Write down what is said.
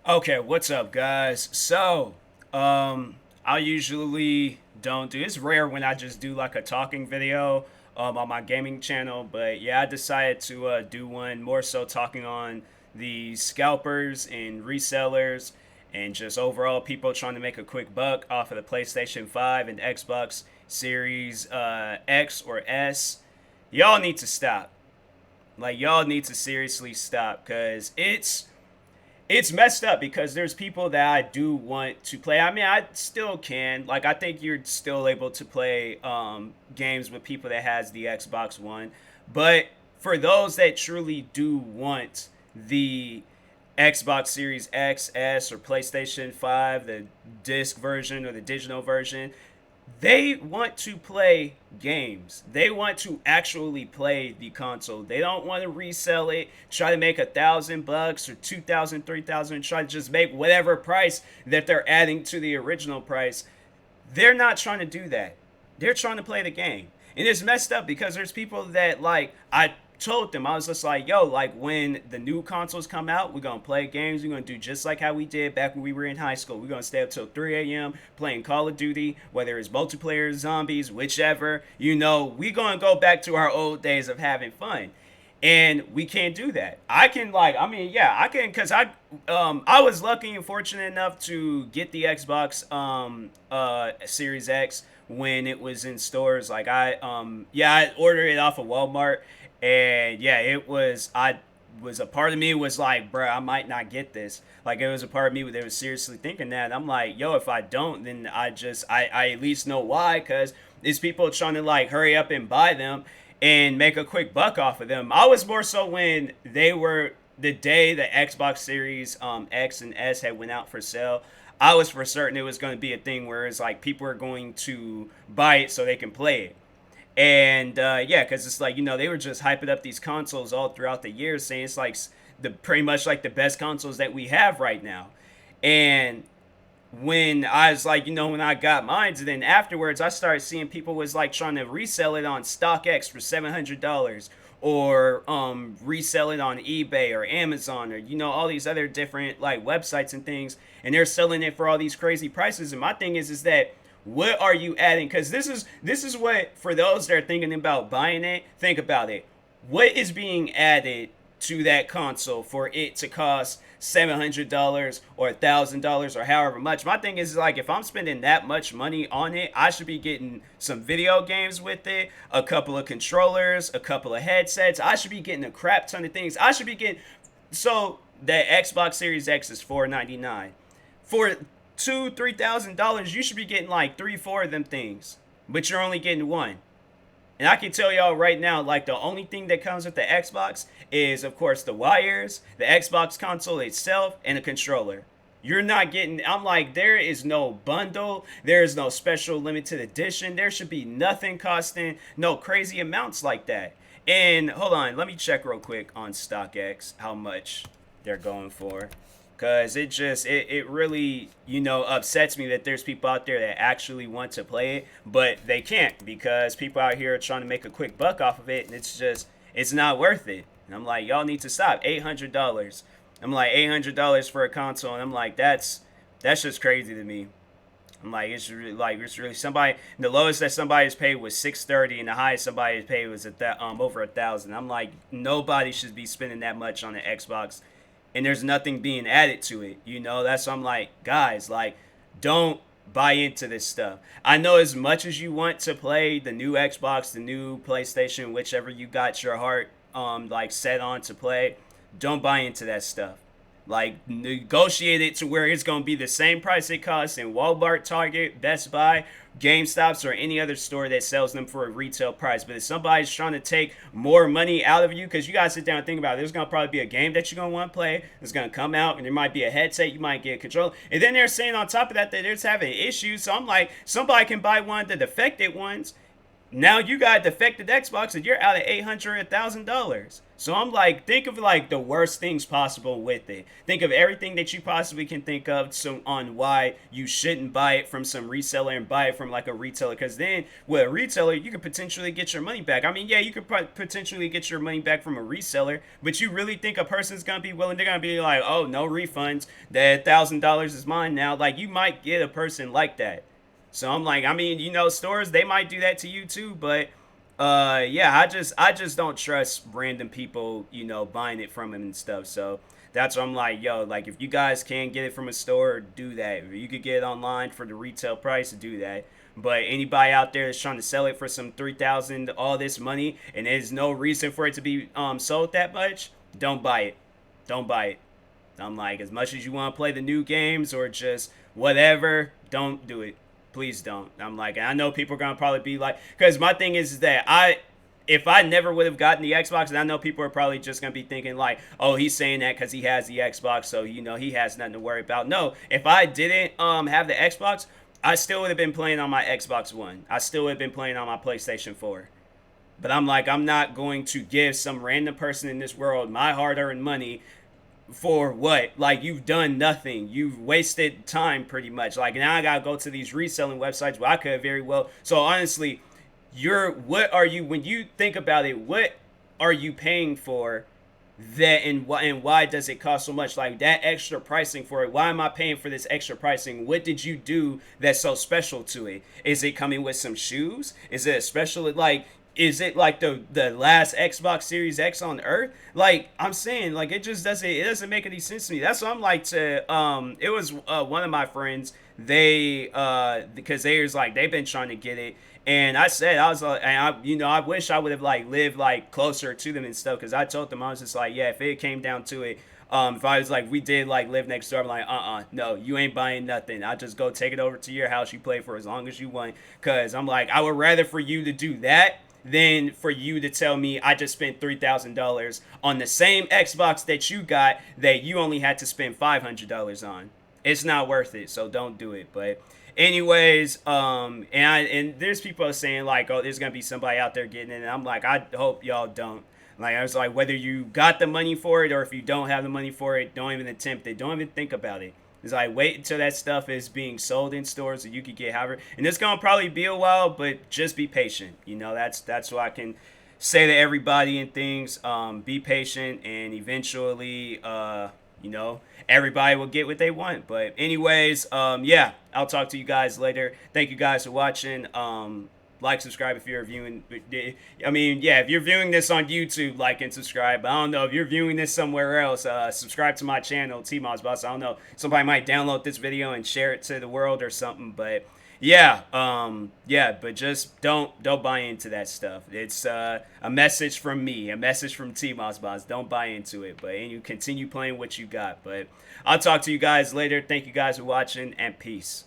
Okay, what's up, guys? I usually don't do. It's rare when I just do like a talking video on my gaming channel, but yeah, I decided to do one more so talking on the scalpers and resellers and just overall people trying to make a quick buck off of the PlayStation 5 and Xbox Series X or S. Y'all need to stop. Like, y'all need to seriously stop because it's messed up because there's people that I do want to play. I mean, I still can. Like, I think you're still able to play games with people that has the Xbox One. But for those that truly do want the Xbox Series X, S, or PlayStation 5, the disc version or the digital version, they want to play games. They want to actually play the console. They don't want to resell it, try to make $1,000 or 2,000, 3,000, try to just make whatever price that they're adding to the original price. They're not trying to do that. They're trying to play the game. And it's messed up because there's people that, like, I told them, I was just like, yo, like, when the new consoles come out, we're gonna play games. We're gonna do just like how we did back when we were in high school. We're gonna stay up till 3 a.m. playing Call of Duty, whether it's multiplayer, zombies, whichever. We gonna go back to our old days of having fun. And we can't do that. I can, like, I mean, yeah, I can, because I was lucky and fortunate enough to get the Xbox Series X when it was in stores. Like, I ordered it off of Walmart, and yeah, I was a part of me was like, bro, I might not get this. Like, it was a part of me that was seriously thinking that. And I'm like, yo, if I don't, then I at least know why, because these people trying to like hurry up and buy them and make a quick buck off of them. I was more so when they were the day the Xbox Series X and S had went out for sale. I was for certain it was going to be a thing where it's like people are going to buy it so they can play it. And yeah, because it's like they were just hyping up these consoles all throughout the years, saying it's like the pretty much like the best consoles that we have right now. And when I was like, when I got mine, and then afterwards I started seeing people was like trying to resell it on StockX for $700 or resell it on eBay or Amazon or all these other different like websites and things, and they're selling it for all these crazy prices. And my thing is that what are you adding? Because this is what, for those that are thinking about buying it, think about it. What is being added to that console for it to cost $700 or $1,000 or however much? My thing is like, if I'm spending that much money on it, I should be getting some video games with it, a couple of controllers, a couple of headsets. I should be getting a crap ton of things. I should be getting so the Xbox Series X is $499 for $2,000-$3,000. You should be getting like 3-4 of them things, but you're only getting one. And I can tell y'all right now, like, the only thing that comes with the Xbox is, of course, the wires, the Xbox console itself, and a controller. You're not getting, I'm like, there is no bundle. There is no special limited edition. There should be nothing costing no crazy amounts like that. And hold on, let me check real quick on StockX how much they're going for. Cause it really upsets me that there's people out there that actually want to play it, but they can't because people out here are trying to make a quick buck off of it, and it's not worth it. And I'm like, y'all need to stop. $800. I'm like, $800 for a console, and I'm like, that's just crazy to me. I'm like it's really somebody. The lowest that somebody has paid was 630, and the highest somebody has paid was over 1,000. I'm like, nobody should be spending that much on an Xbox, and there's nothing being added to it. That's why I'm like, guys, like, don't buy into this stuff. I know as much as you want to play the new Xbox, the new PlayStation, whichever you got your heart like set on to play, don't buy into that stuff. Like, negotiate it to where it's going to be the same price it costs in Walmart, Target, Best Buy, GameStops, or any other store that sells them for a retail price. But if somebody's trying to take more money out of you, because you got to sit down and think about it, there's going to probably be a game that you're going to want to play. It's going to come out, and there might be a headset. You might get a controller. And then they're saying on top of that they're just having issues. So I'm like, somebody can buy one of the defected ones, now you got a defective Xbox and you're out of $800, $1,000. So I'm like, think of like the worst things possible with it. Think of everything that you possibly can think of on why you shouldn't buy it from some reseller and buy it from like a retailer. Because then with a retailer, you could potentially get your money back. I mean, yeah, you could potentially get your money back from a reseller, but you really think a person's gonna be willing? They're gonna be like, oh, no refunds. That $1,000 is mine now. Like you might get a person like that. So I'm like, I mean, stores they might do that to you too, but yeah, I just don't trust random people, buying it from them and stuff. So that's what I'm like, yo, like if you guys can get it from a store, do that. If you could get it online for the retail price, do that. But anybody out there that's trying to sell it for some 3,000, all this money, and there's no reason for it to be sold that much, don't buy it. Don't buy it. I'm like, as much as you want to play the new games or just whatever, don't do it. Please don't. I'm like, I know people are gonna probably be like, because my thing is that if I never would have gotten the Xbox, and I know people are probably just gonna be thinking like, oh, he's saying that because he has the Xbox, so he has nothing to worry about. No, if I didn't have the Xbox, I still would have been playing on my Xbox One. I still would have been playing on my PlayStation 4. But I'm like, I'm not going to give some random person in this world my hard-earned money for what? Like you've done nothing. You've wasted time pretty much. Like now I gotta go to these reselling websites where I could have very well. So honestly, what are you when you think about it? What are you paying for that, and why does it cost so much? Like that extra pricing for it. Why am I paying for this extra pricing? What did you do that's so special to it? Is it coming with some shoes? Is it a special like? Is it like the last Xbox Series X on Earth? Like I'm saying, like it doesn't make any sense to me. That's what I'm like to it was one of my friends, they because they was like they've been trying to get it, and I said I was like, and I wish I would have like lived like closer to them and stuff, because I told them I was just like, yeah, if it came down to it, if I was like, we did like live next door, I'm like, no, you ain't buying nothing. I'll just go take it over to your house. You play for as long as you want. Cause I'm like, I would rather for you to do that than for you to tell me I just spent $3,000 on the same Xbox that you got that you only had to spend $500 on. It's not worth it, so don't do it. But anyways, and there's people saying like, oh, there's gonna be somebody out there getting it, and I'm like, I hope y'all don't. Like I was like, whether you got the money for it or if you don't have the money for it, don't even attempt it. Don't even think about it. It's like wait until that stuff is being sold in stores so you could get however. And it's gonna probably be a while, but just be patient. That's what I can say to everybody and things. Be patient, and eventually, everybody will get what they want. But anyways, yeah, I'll talk to you guys later. Thank you guys for watching. Like, subscribe if you're viewing. I mean, yeah, if you're viewing this on YouTube, like and subscribe. I don't know if you're viewing this somewhere else. Subscribe to my channel, TMossBoss. I don't know. Somebody might download this video and share it to the world or something. But yeah, but just don't buy into that stuff. It's a message from me, a message from TMossBoss. Don't buy into it. But and you continue playing what you got. But I'll talk to you guys later. Thank you guys for watching, and peace.